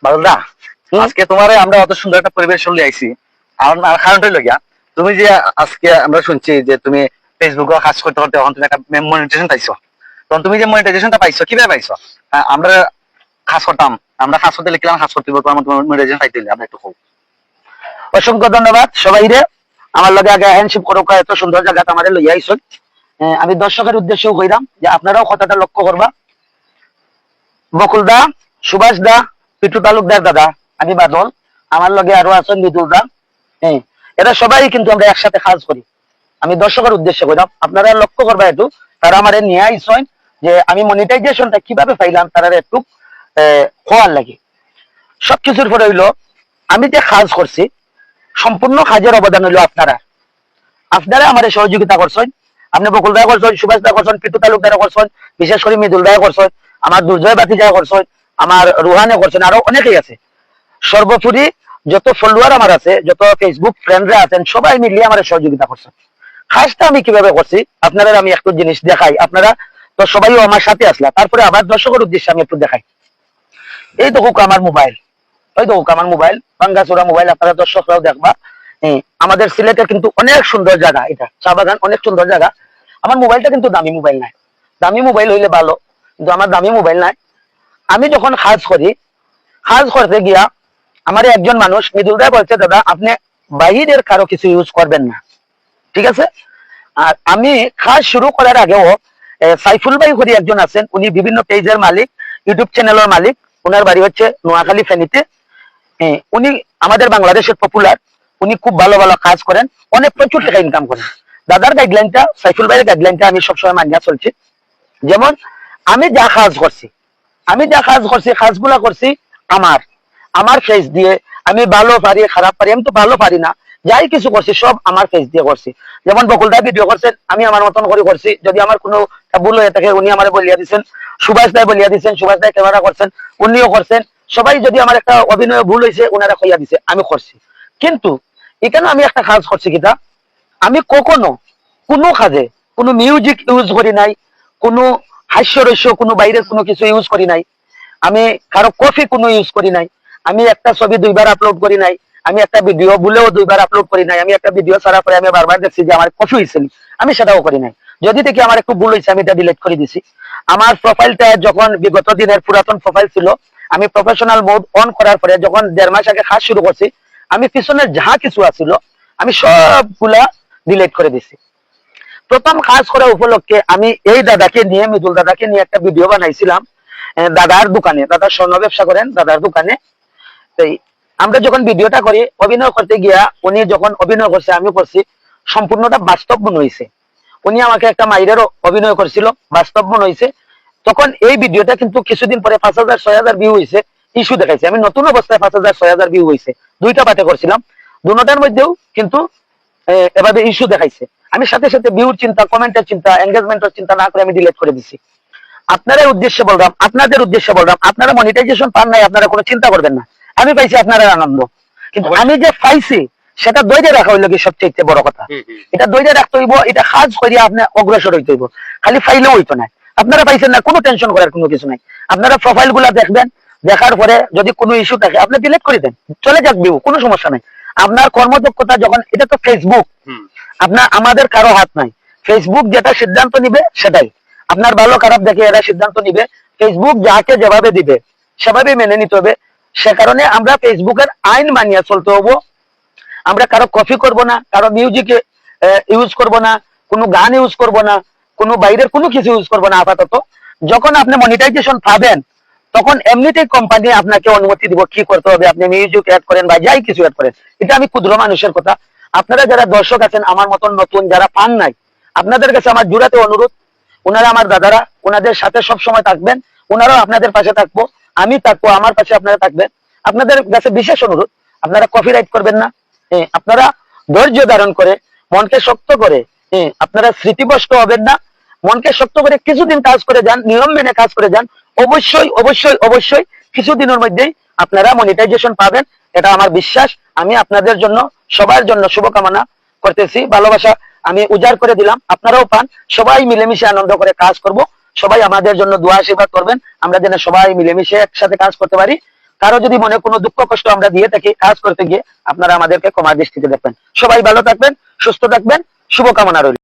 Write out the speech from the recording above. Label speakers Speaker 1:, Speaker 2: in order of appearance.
Speaker 1: বাদলদা, আজকে তোমারে আমরা অত সুন্দর একটা পরিবেশ শুনলে আইছি। আমার কারণটা লগিয়া তুমি যে আজকে আমরা শুনছি যে তুমি ফেসবুকে কাজ করতে করতে এখন তুমি একটা মনিটাইজেশন পাইছো। তখন তুমি যে মনিটাইজেশনটা পাইছো কিভাবে পাইছো? আমরা কাজ করতাম, আমরা কাজ করতে লিখলাম কাজ করতে তোমার মনিটাইজেশন পাইতে আমরা একটু হোক।
Speaker 2: অসংখ্য ধন্যবাদ সবাই রে। আমার লগে আগে হ্যান্ডশিপ করো, এত সুন্দর জায়গা আমাদের লইয়া আইসো। আমি দর্শকের উদ্দেশ্যেও কইরাম যে আপনারাও কথাটা লক্ষ্য করবা। বকুল দা, সুভাষ দা, পিটু তালুকদার দাদা, আমি বাদল, আমার লগে আরো আছেন মৃদুল দা। হ্যাঁ, এরা সবাই কিন্তু আমরা একসাথে কাজ করি। আমি দর্শকের উদ্দেশ্যে কইরাম, আপনারা লক্ষ্য করবা একটু। তারা আমার নিয়ে আইসেন যে আমি মনিটাইজেশনটা কিভাবে পাইলাম, তারা একটু হওয়ার লাগে। সবকিছুর পরে হইলো আমি যে কাজ করছি, সম্পূর্ণ কাজের অবদান হইলো আপনারা। আপনারা আমার সহযোগিতা করছেন। আপনি বকুল দা করছেন, সুভাষ দা করছেন, পিটু তালুকদার করছেন, বিশেষ করে মৃদুল দা করছেন, আমার দুর্জয় বাতিজা করছেন, আমার রুহানে করছেন, আরো অনেকেই আছে। সর্বোপরি যত ফলোয়ার আমার আছে, যত ফেসবুক ফ্রেন্ডরা আছেন, সবাই মিলিয়ে আমার সহযোগিতা করছেন। কাজটা আমি কিভাবে করছি আপনারা আমি একটু জিনিস দেখাই। আপনারা তো সবাই আমার সাথে আসলা, তারপরে আবার দর্শকের উদ্দেশ্যে আমি একটু দেখাই। এই দেখুক আমার মোবাইল, ওই দেখুক আমার মোবাইল, ভাঙ্গাচোরা মোবাইল। আপনারা দর্শকরাও দেখবা। আমাদের সিলেটের কিন্তু অনেক সুন্দর জায়গা, এটা চা বাগান, অনেক সুন্দর জায়গা। আমার মোবাইলটা কিন্তু দামি মোবাইল নাই। দামি মোবাইল হইলে ভালো, কিন্তু আমার দামি মোবাইল নাই। আমি যখন কাজ করি, কাজ করতে গিয়া আমার একজন মানুষ মৃদুল দা বলছে, দাদা আপনি বাহিরের কারো কিছু ইউজ করবেন না, ঠিক আছে? আর আমি কাজ শুরু করার আগেও সাইফুল ভাই করি একজন আছেন, উনি বিভিন্ন পেজের মালিক, ইউটিউব চ্যানেলের মালিক। ওনার বাড়ি হচ্ছে নোয়াখালী ফেনীতে। উনি আমাদের বাংলাদেশের পপুলার। উনি খুব ভালো ভালো কাজ করেন, অনেক প্রচুর টাকা ইনকাম করেন। দাদার গাইডলাইনটা, সাইফুল ভাইয়ের গাইডলাইনটা আমি সবসময় মানিয়া চলছি। যেমন আমি যা কাজ করছি, কাজগুলা করছি আমার আমার ফেস দিয়ে। আমি ভালো পারি খারাপ পারি, আমি তো ভালো পারি না, যাই কিছু করছি সব আমার ফেস দিয়ে করছি। যেমন বকুলদা ভিডিও করছেন, আমি আমার মতন করে করছি। যদি আমার কোনো ভুল হয়ে থাকে উনি আমার বলিয়া দিচ্ছেন, সুভাষ দাই বলিয়া দিচ্ছেন, সুভাষ দাই ক্যামেরা করছেন, উনিও করছেন। সবাই যদি আমার একটা অভিনয় ভুল হয়েছে ওনারা কইয়া দিছে, আমি করছি। কিন্তু এখানে আমি একটা কাজ করছি কিটা, আমি কখনো কোনো কাজে কোনো মিউজিক ইউজ করি নাই, কোনো হাস্যরস্য কোনো বাইরের কোনো কিছু ইউজ করি নাই, আমি কারো কফি কোনো ইউজ করি নাই, আমি একটা ছবি দুইবার আপলোড করি নাই, আমি একটা ভিডিও ভুলেও দুইবার আপলোড করি নাই, আমি একটা ভিডিও ছাড়া পরে আমি বারবার দেখছি যে আমার কফি হয়েছে, আমি সেটাও করি নাই। যদি দেখি আমার একটু ভুল হয়েছে আমি এটা ডিলিট করে দিছি। আমার প্রোফাইলটা যখন বিগত দিনের পুরাতন প্রোফাইল ছিল, আমি প্রফেশনাল মোড অন করার পরে যখন 1.5 মাস আগে কাজ শুরু করছি, আমি পিছনের যা কিছু আছিল আমি সবগুলা ডিলিট করে দিছি। প্রথম কাজ করা উপলক্ষে আমি এই দাদাকে নিয়ে, মৃদুল দাদাকে নিয়ে একটা ভিডিও বানাইছিলাম দাদার দোকানে। দাদা স্বর্ণ ব্যবসা করেন, দাদার দোকানে। এই আমরা যখন ভিডিওটা করি, অভিনয় করতে গিয়া উনি যখন অভিনয় করছে, আমি করছি, সম্পূর্ণটা বাস্তব মনে হয়েছে। উনি আমাকে একটা মাইরেরও অভিনয় করছিল, বাস্তব মনে হয়েছে। তখন এই ভিডিওটা কিন্তু কিছুদিন পরে 5,000-6,000 ভিউ হয়েছে, ইস্যু দেখাইছে। আমি নতুন অবস্থায় 5,000-6,000 ভিউ হয়েছে, দুইটা পাতে করছিলাম, দুটার মধ্যেও কিন্তু এভাবে ইস্যু দেখাইছে। আমি সাথে সাথে ভিউর চিন্তা, কমেন্টের চিন্তা, এঙ্গেজমেন্টের চিন্তা না করে আমি ডিলিট করে দিছি। আপনাদের উদ্দেশ্যে বললাম, আপনারা মনিটাইজেশন পান নাই, আপনারা কোনো চিন্তা করবেন না। আমি পাইছি আপনারা আনন্দ, কিন্তু আমি যে পাইছি সেটা দৈর্য রাখা হইল কি সবচেয়ে বড় কথা। এটা দৈর্য রাখতে হইব, এটা কাজ করিয়া আপনি অগ্রসর হইতে হইব, খালি ফাইলেও হইতো না। আপনারা পাইছেন না, কোনো টেনশন করার কোনো কিছু নাই। আপনারা প্রোফাইল গুলা দেখবেন, দেখার পরে যদি কোনো ইস্যু থাকে আপনি ডিলিট করে দেন, চলে যাক ভিউ, কোনো সমস্যা নাই। আপনার কর্মদক্ষতা যখন, এটা তো ফেসবুক, আপনার আমাদের কারো হাত নাই। ফেসবুক যেটা সিদ্ধান্ত নিবে সেটাই, আপনার ভালো খারাপ দেখে এরা সিদ্ধান্ত নিবে। ফেসবুক যাকে যেভাবে দিবে সেভাবে মেনে নিতে হবে। সে কারণে আমরা ফেসবুকের আইন মানিয়ে চলতে হবো। আমরা কারো কপি করব না, কারো মিউজিক ইউজ করব না, কোনো গান ইউজ করব না, কোনো বাইরের কোনো কিছু ইউজ করব না আপাতত। যখন আপনি মনিটাইজেশন পাবেন তখন এমনিতেই কোম্পানি আপনাকে অনুমতি দিব কি করতে হবে। আপনি মিউজিক অ্যাড করেন বা যাই কিছু অ্যাড করেন, এটা আমি ক্ষুদ্র মানুষের কথা। আপনারা যারা দর্শক আছেন আমার মতন নতুন যারা পান নাই, আপনাদের কাছে আমার জুড়াতে অনুরোধ, ওনারা আমার দাদারা, ওনাদের সাথে সব সময় থাকবেন, ওনারাও আপনাদের পাশে থাকবো, আমি থাকবো, আমার পাশে আপনারা থাকবেন। আপনাদের কাছে বিশেষ অনুরোধ, আপনারা কপিরাইট করবেন না। আপনারা ধৈর্য ধারণ করে, মনকে শক্ত করে, আপনারা স্মৃতিভ্রষ্ট হবেন না। মনকে শক্ত করে কিছুদিন কাজ করে যান, নিয়ম মেনে কাজ করে যান। অবশ্যই অবশ্যই অবশ্যই কিছুদিনের মধ্যেই আপনারা মনিটাইজেশন পাবেন, এটা আমার বিশ্বাস। আমি আপনাদের জন্য, সবার জন্য শুভকামনা করতেছি। ভালোবাসা আমি উজাড় করে দিলাম, আপনারাও পান। সবাই মিলেমিশে আনন্দ করে কাজ করব। সবাই আমাদের জন্য দোয়া আশীর্বাদ করবেন, আমরা যেন সবাই মিলেমিশে একসাথে কাজ করতে পারি। কারো যদি মনে কোনো দুঃখ কষ্ট আমরা দিয়ে থাকি কাজ করতে গিয়ে, আপনারা আমাদেরকে ক্ষমার দৃষ্টিতে দেখবেন। সবাই ভালো থাকবেন, সুস্থ থাকবেন, শুভকামনা রইল।